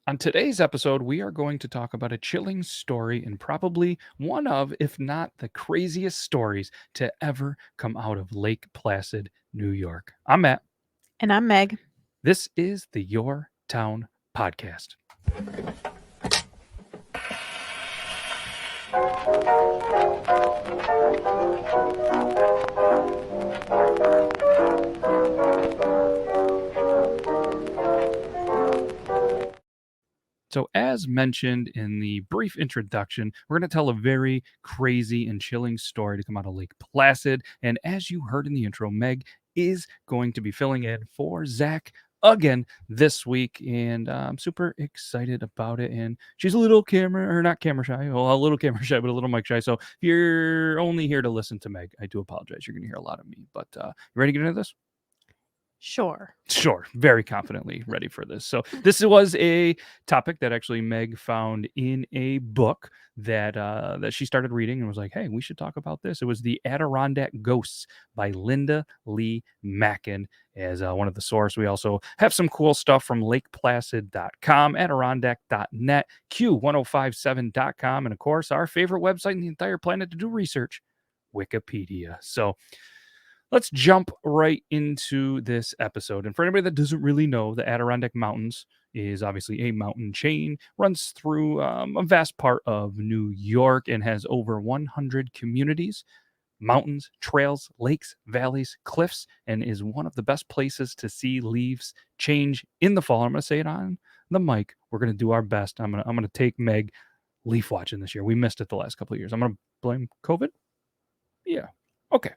On today's episode, we are going to talk about a chilling story and probably one of, if not the craziest stories to ever come out of Lake Placid, New York. I'm Matt. And I'm Megh. This is the Yore Town Podcast. So, as mentioned in the brief introduction, we're going to tell a very crazy and chilling story to come out of Lake Placid. And as you heard in the intro, Megh is going to be filling in for Zach again this week. And I'm super excited about it. And she's a little not camera shy, well, a little camera shy, but a little mic shy. So, if you're only here to listen to Megh, I do apologize. You're going to hear a lot of me. But you ready to get into this? Sure. Very confidently ready for this. So this was a topic that actually Megh found in a book that she started reading and was like, hey, we should talk about this. It was The Adirondack Ghosts by Linda Lee Mackin as one of the source. We also have some cool stuff from lakeplacid.com, adirondack.net, q1057.com, and of course, our favorite website in the entire planet to do research, Wikipedia. So let's jump right into this episode. And for anybody that doesn't really know, the Adirondack Mountains is obviously a mountain chain, runs through a vast part of New York and has over 100 communities, mountains, trails, lakes, valleys, cliffs, and is one of the best places to see leaves change in the fall. I'm going to say it on the mic. We're going to do our best. I'm going to take Megh leaf watching this year. We missed it the last couple of years. I'm going to blame COVID. Yeah. Okay.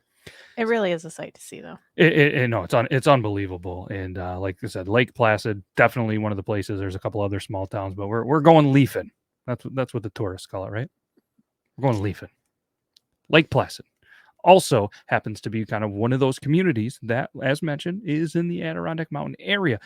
It really is a sight to see, though. No, it's unbelievable. And like I said, Lake Placid, definitely one of the places. There's a couple other small towns, but we're going leafing. That's what the tourists call it, right? We're going leafing. Lake Placid also happens to be kind of one of those communities that, as mentioned, is in the Adirondack Mountain area.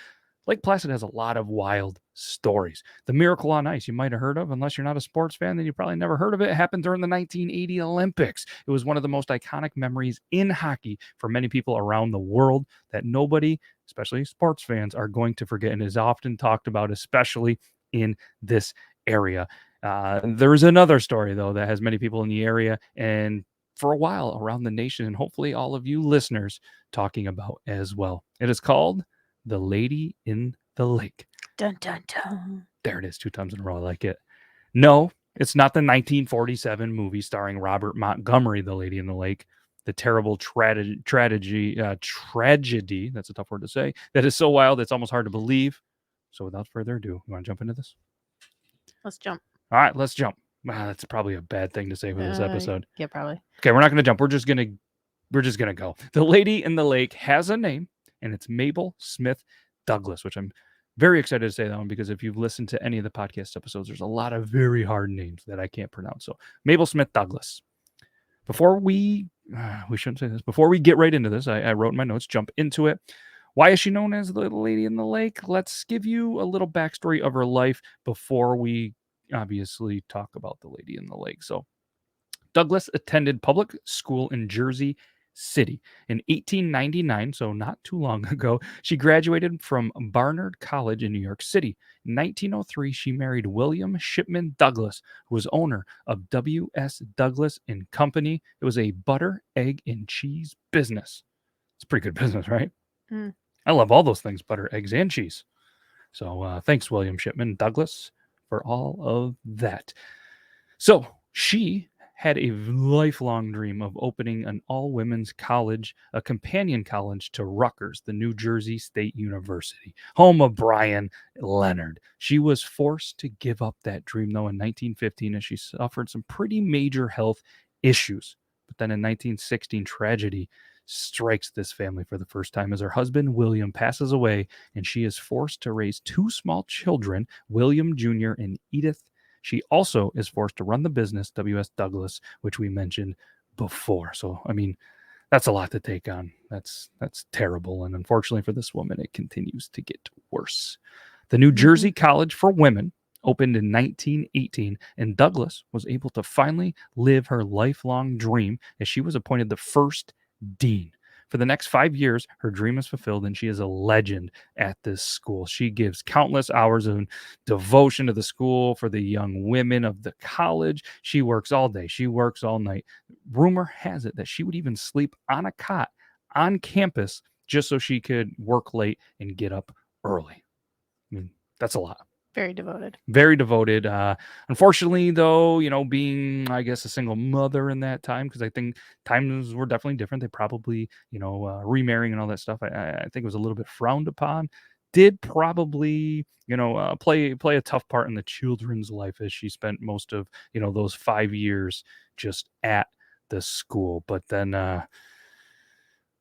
Lake Placid has a lot of wild stories. The Miracle on Ice, you might have heard of. Unless you're not a sports fan, then you probably never heard of it. It happened during the 1980 Olympics. It was one of the most iconic memories in hockey for many people around the world that nobody, especially sports fans, are going to forget and is often talked about, especially in this area. There is another story, though, that has many people in the area and for a while around the nation, and hopefully all of you listeners talking about as well. It is called The Lady in the Lake. Dun, dun, dun. There it is, 2 times in a row. I like it. No, it's not the 1947 movie starring Robert Montgomery, The Lady in the Lake. The terrible tragedy, that's a tough word to say, that is so wild it's almost hard to believe. So without further ado, you want to jump into this? Let's jump. All right, let's jump. Wow, that's probably a bad thing to say for this episode. Yeah, probably. Okay, we're not going to jump. We're just going to go. The Lady in the Lake has a name, and it's Mabel Smith Douglas, which I'm very excited to say that one because if you've listened to any of the podcast episodes, there's a lot of very hard names that I can't pronounce. So Mabel Smith Douglas. Before we shouldn't say this. Before we get right into this, I wrote in my notes, jump into it. Why is she known as the Lady in the Lake? Let's give you a little backstory of her life before we obviously talk about the Lady in the Lake. So Douglas attended public school in Jersey City. In 1899, so not too long ago, she graduated from Barnard College in New York City. In 1903, she married William Shipman Douglas, who was owner of W.S. Douglas and Company. It was a butter, egg, and cheese business. It's a pretty good business, right? Mm. I love all those things, butter, eggs, and cheese. So thanks, William Shipman Douglas, for all of that. So she had a lifelong dream of opening an all-women's college, a companion college to Rutgers, the New Jersey State University, home of Brian Leonard. She was forced to give up that dream, though, in 1915 as she suffered some pretty major health issues. But then in 1916, tragedy strikes this family for the first time as her husband, William, passes away, and she is forced to raise 2 small children, William Jr. and Edith. She also is forced to run the business, W.S. Douglas, which we mentioned before. So, I mean, that's a lot to take on. That's terrible. And unfortunately for this woman, it continues to get worse. The New Jersey College for Women opened in 1918, and Douglas was able to finally live her lifelong dream as she was appointed the first dean. For the next 5 years, her dream is fulfilled, and she is a legend at this school. She gives countless hours of devotion to the school for the young women of the college. She works all day, she works all night. Rumor has it that she would even sleep on a cot on campus just so she could work late and get up early. I mean, that's a lot. Very devoted. Very devoted. Unfortunately, though, being, I guess, a single mother in that time, because I think times were definitely different. They probably, remarrying and all that stuff, I think it was a little bit frowned upon. Did probably, play a tough part in the children's life, as she spent most of, those 5 years just at the school. But then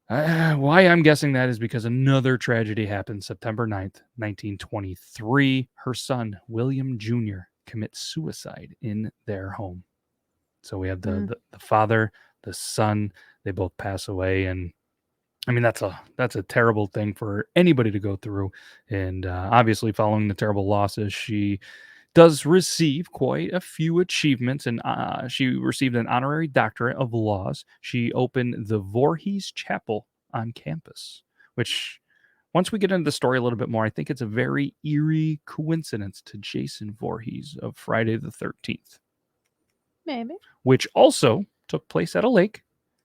why I'm guessing that is because another tragedy happened September 9th, 1923. Her son, William Jr., commits suicide in their home. So we have the father, the son, they both pass away. And I mean, that's a terrible thing for anybody to go through. And obviously, following the terrible losses, she does receive quite a few achievements, and she received an honorary doctorate of laws. She opened the Voorhees Chapel on campus, which, once we get into the story a little bit more, I think it's a very eerie coincidence to Jason Voorhees of Friday the 13th. Maybe. Which also took place at a lake,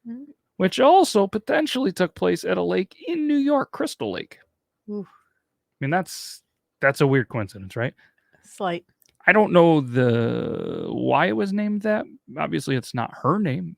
Mm. which also potentially took place at a lake in New York, Crystal Lake. Oof. I mean, that's a weird coincidence, right? Slight. I don't know why it was named that. Obviously, it's not her name,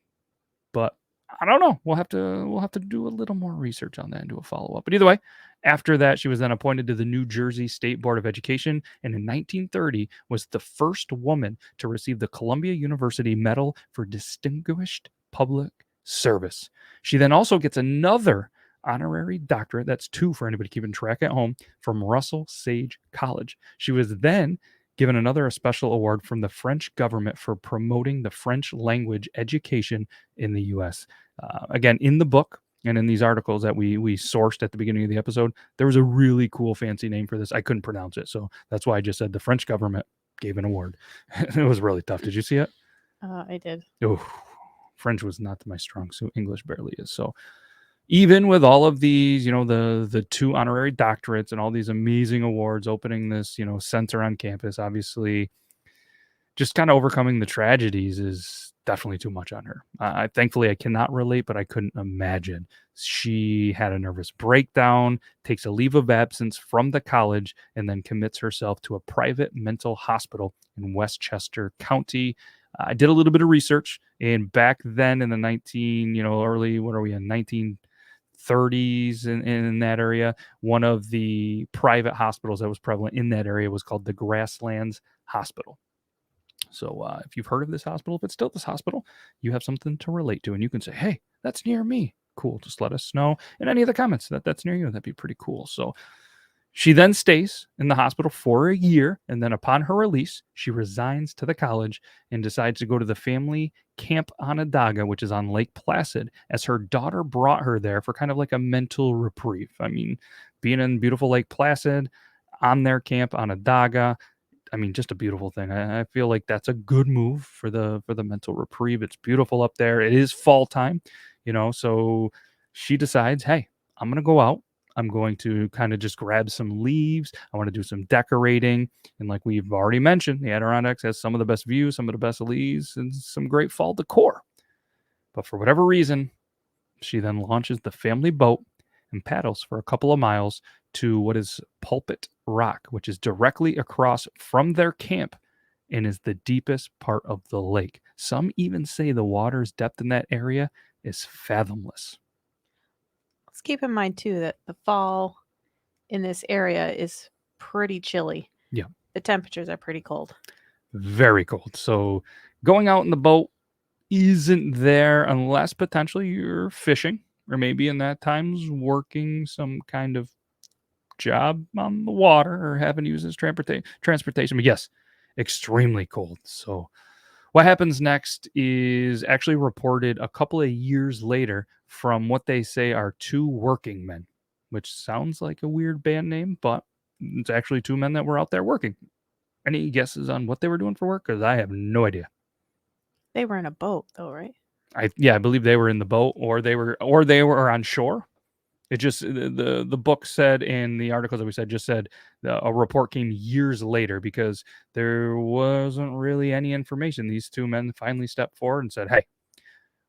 but I don't know. We'll have to do a little more research on that and do a follow-up. But either way, after that, she was then appointed to the New Jersey State Board of Education, and in 1930 was the first woman to receive the Columbia University Medal for Distinguished Public Service. She then also gets another honorary doctorate, that's 2 for anybody keeping track at home, from Russell Sage College. She was then given another special award from the French government for promoting the French language education in the U.S. Again, in the book and in these articles that we sourced at the beginning of the episode, there was a really cool fancy name for this. I couldn't pronounce it, so that's why I just said the French government gave an award. It was really tough. Did you see it? I did. Oh, French was not my strong suit. English barely is. So even with all of these, the 2 honorary doctorates and all these amazing awards, opening this, center on campus, obviously just kind of overcoming the tragedies is definitely too much on her. Thankfully, I cannot relate, but I couldn't imagine. She had a nervous breakdown, takes a leave of absence from the college, and then commits herself to a private mental hospital in Westchester County. I did a little bit of research, and back then in the early, what are we in, 1930s in that area, one of the private hospitals that was prevalent in that area was called the Grasslands Hospital. So if you've heard of this hospital, if it's still this hospital, you have something to relate to, and you can say, hey, that's near me. Cool. Just let us know in any of the comments that that's near you. That'd be pretty cool. So she then stays in the hospital for a year, and then upon her release, she resigns to the college and decides to go to the family Camp Onondaga, which is on Lake Placid, as her daughter brought her there for kind of like a mental reprieve. I mean, being in beautiful Lake Placid, on their Camp Onondaga, I mean, just a beautiful thing. I feel like that's a good move for the mental reprieve. It's beautiful up there. It is fall time, so she decides, hey, I'm going to go out. I'm going to kind of just grab some leaves. I want to do some decorating. And like we've already mentioned, the Adirondacks has some of the best views, some of the best leaves, and some great fall decor. But for whatever reason, she then launches the family boat and paddles for a couple of miles to what is Pulpit Rock, which is directly across from their camp and is the deepest part of the lake. Some even say the water's depth in that area is fathomless. Let's keep in mind, too, that the fall in this area is pretty chilly. Yeah. The temperatures are pretty cold. Very cold. So going out in the boat isn't there unless potentially you're fishing, or maybe in that time's working some kind of job on the water or having to use this transportation. But yes, extremely cold. So what happens next is actually reported a couple of years later from what they say are 2 working men, which sounds like a weird band name, but it's actually 2 men that were out there working. Any guesses on what they were doing for work? Because I have no idea. They were in a boat, though, right? I believe they were in the boat, or they were on shore. It just the book said, in the articles that we said, just said a report came years later, because there wasn't really any information. These two men finally stepped forward and said, "Hey,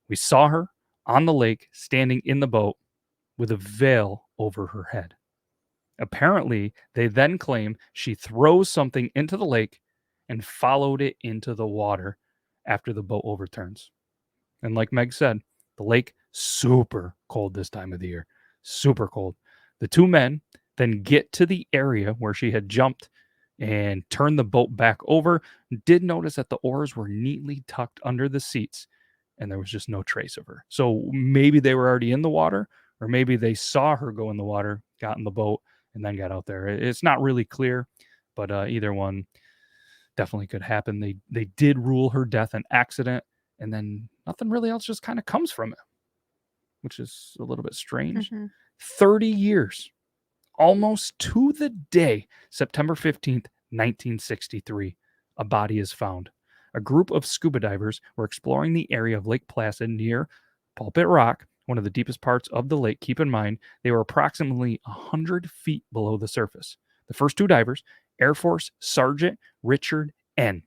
we saw her on the lake, standing in the boat with a veil over her head." Apparently, they then claim she throws something into the lake and followed it into the water after the boat overturns. And like Meg said, the lake super cold this time of the year. Super cold. The two men then get to the area where she had jumped and turned the boat back over. Did notice that the oars were neatly tucked under the seats, and there was just no trace of her. So maybe they were already in the water, or maybe they saw her go in the water, got in the boat, and then got out there. It's not really clear, but either one definitely could happen. They did rule her death an accident, and then nothing really else just kind of comes from it, which is a little bit strange. 30 years, almost to the day, September 15th, 1963, a body is found. A group of scuba divers were exploring the area of Lake Placid near Pulpit Rock, one of the deepest parts of the lake. Keep in mind, they were approximately 100 feet below the surface. The first two divers, Air Force Sergeant Richard N.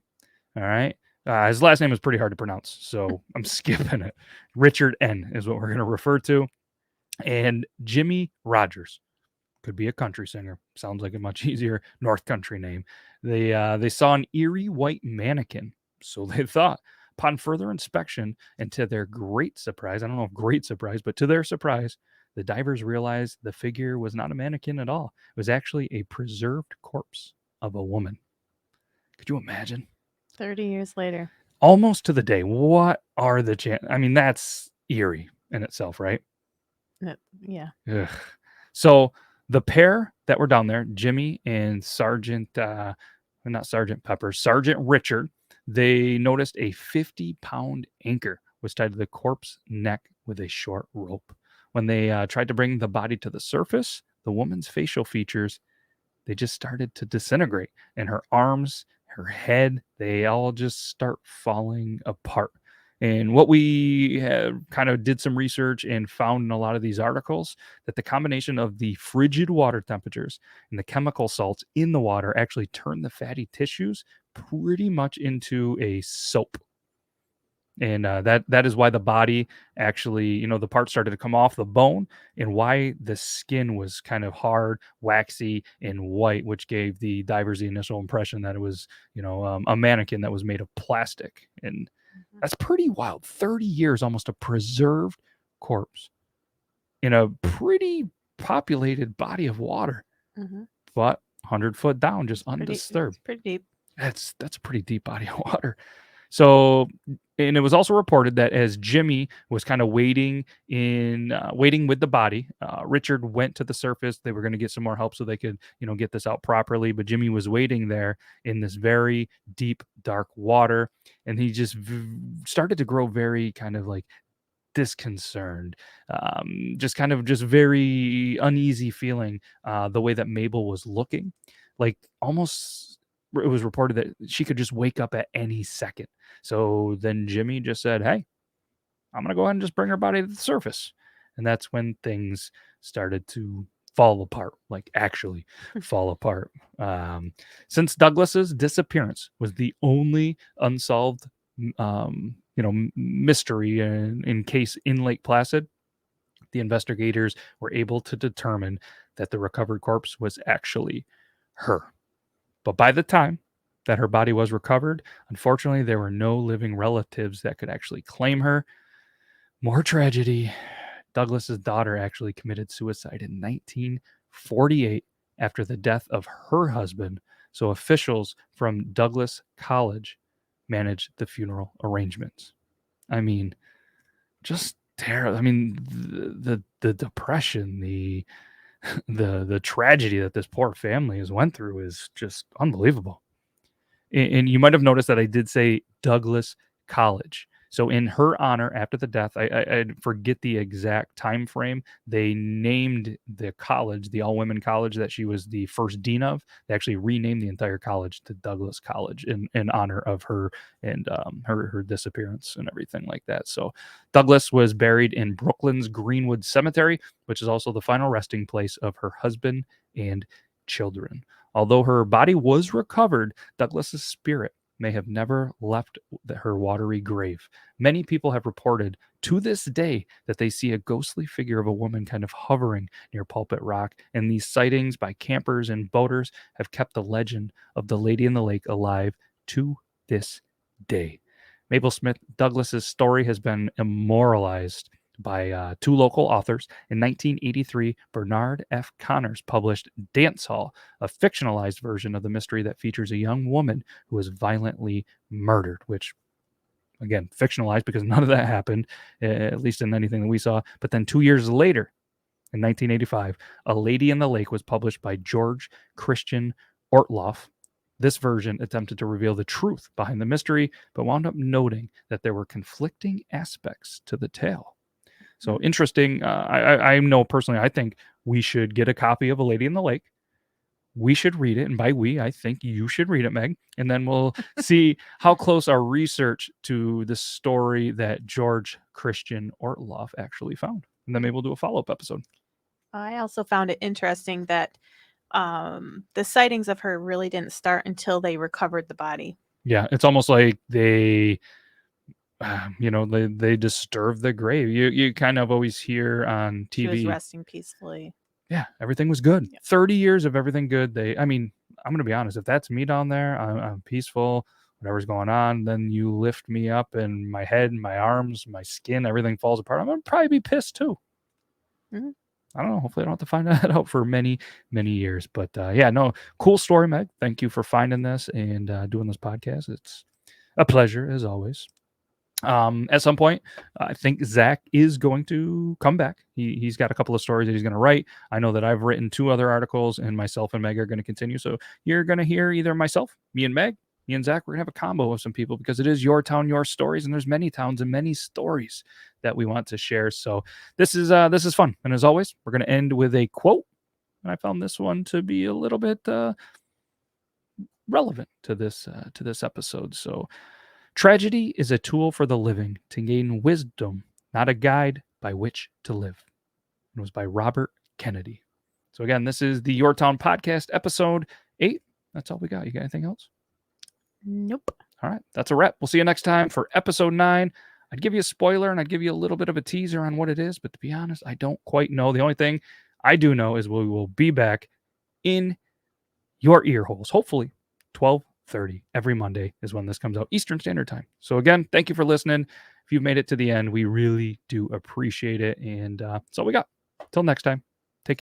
All right. His last name is pretty hard to pronounce, so I'm skipping it. Richard N. is what we're going to refer to. And Jimmy Rogers. Could be a country singer. Sounds like a much easier North Country name. They saw an eerie white mannequin, so they thought. Upon further inspection, and to their great surprise, I don't know if great surprise, but to their surprise, the divers realized the figure was not a mannequin at all. It was actually a preserved corpse of a woman. Could you imagine? 30 years later. Almost to the day. What are the chances? I mean, that's eerie in itself, right? Yeah. Ugh. So the pair that were down there, Jimmy and Sergeant Richard, they noticed a 50-pound anchor was tied to the corpse's neck with a short rope. When they tried to bring the body to the surface, the woman's facial features, they just started to disintegrate, and her arms, her head, they all just start falling apart. And what we have kind of did some research and found in a lot of these articles, that the combination of the frigid water temperatures and the chemical salts in the water actually turn the fatty tissues pretty much into a soap. And that is why the body actually, the parts started to come off the bone, and why the skin was kind of hard, waxy, and white, which gave the divers the initial impression that it was, a mannequin that was made of plastic. And that's pretty wild. 30 years, almost a preserved corpse in a pretty populated body of water, but 100 foot down, just undisturbed. It's pretty deep. That's a pretty deep body of water. So, and it was also reported that as Jimmy was kind of waiting with the body, Richard went to the surface. They were going to get some more help so they could, get this out properly. But Jimmy was waiting there in this very deep, dark water, and he just started to grow very kind of like disconcerted, just very uneasy feeling, the way that Mabel was looking, like almost. It was reported that she could just wake up at any second. So then Jimmy just said, "Hey, I'm going to go ahead and just bring her body to the surface." And that's when things started to fall apart, like actually fall apart. Since Douglas's disappearance was the only unsolved, mystery in case in Lake Placid, the investigators were able to determine that the recovered corpse was actually her. But by the time that her body was recovered, unfortunately, there were no living relatives that could actually claim her. More tragedy. Douglas's daughter actually committed suicide in 1948 after the death of her husband. So officials from Douglas College managed the funeral arrangements. I mean, just terrible. I mean, the depression, the tragedy that this poor family has went through is just unbelievable. And you might have noticed that I did say Douglas College. So in her honor, after the death, I forget the exact time frame, they named the college, the all-women college that she was the first dean of. They actually renamed the entire college to Douglas College in honor of her and her disappearance and everything like that. So Douglas was buried in Brooklyn's Greenwood Cemetery, which is also the final resting place of her husband and children. Although her body was recovered, Douglas's spirit may have never left her watery grave. Many people have reported to this day that they see a ghostly figure of a woman kind of hovering near Pulpit Rock, and these sightings by campers and boaters have kept the legend of the Lady in the Lake alive to this day. Mabel Smith Douglas's story has been immortalized by two local authors. In 1983, Bernard F. Connors published Dance Hall, a fictionalized version of the mystery that features a young woman who was violently murdered, which, again, fictionalized because none of that happened, at least in anything that we saw. But then 2 years later, in 1985, A Lady in the Lake was published by George Christian Ortloff. This version attempted to reveal the truth behind the mystery, but wound up noting that there were conflicting aspects to the tale. So interesting. I know personally, I think we should get a copy of A Lady in the Lake. We should read it. And by we, I think you should read it, Megh. And then we'll see how close our research to the story that George Christian Ortloff actually found. And then maybe we'll do a follow-up episode. I also found it interesting that the sightings of her really didn't start until they recovered the body. Yeah, it's almost like they they disturbed the grave. You kind of always hear on TV. She was resting peacefully. Yeah, everything was good. Yeah. 30 years of everything good. I'm going to be honest. If that's me down there, I'm peaceful, whatever's going on, then you lift me up and my head, my arms, my skin, everything falls apart. I'm going to probably be pissed too. Mm-hmm. I don't know. Hopefully I don't have to find that out for many, many years. But cool story, Megh. Thank you for finding this and doing this podcast. It's a pleasure as always. At some point, I think Zach is going to come back. He's got a couple of stories that he's going to write. I know that I've written 2 other articles, and myself and Megh are going to continue. So you're going to hear either myself, me and Megh, me and Zach. We're going to have a combo of some people because it is your town, your stories, and there's many towns and many stories that we want to share. So this is fun. And as always, we're going to end with a quote. And I found this one to be a little bit relevant to this episode. So, tragedy is a tool for the living to gain wisdom, not a guide by which to live. It was by Robert Kennedy. So again, this is the Yore Town Podcast, episode 8. That's all we got. You got anything else? Nope. All right, that's a wrap. We'll see you next time for episode 9. I'd give you a spoiler and I'd give you a little bit of a teaser on what it is, but to be honest, I don't quite know. The only thing I do know is we will be back in your ear holes, hopefully 12:30 every Monday is when this comes out, Eastern Standard Time. So again, thank you for listening. If you've made it to the end, we really do appreciate it. And that's all we got. Till next time.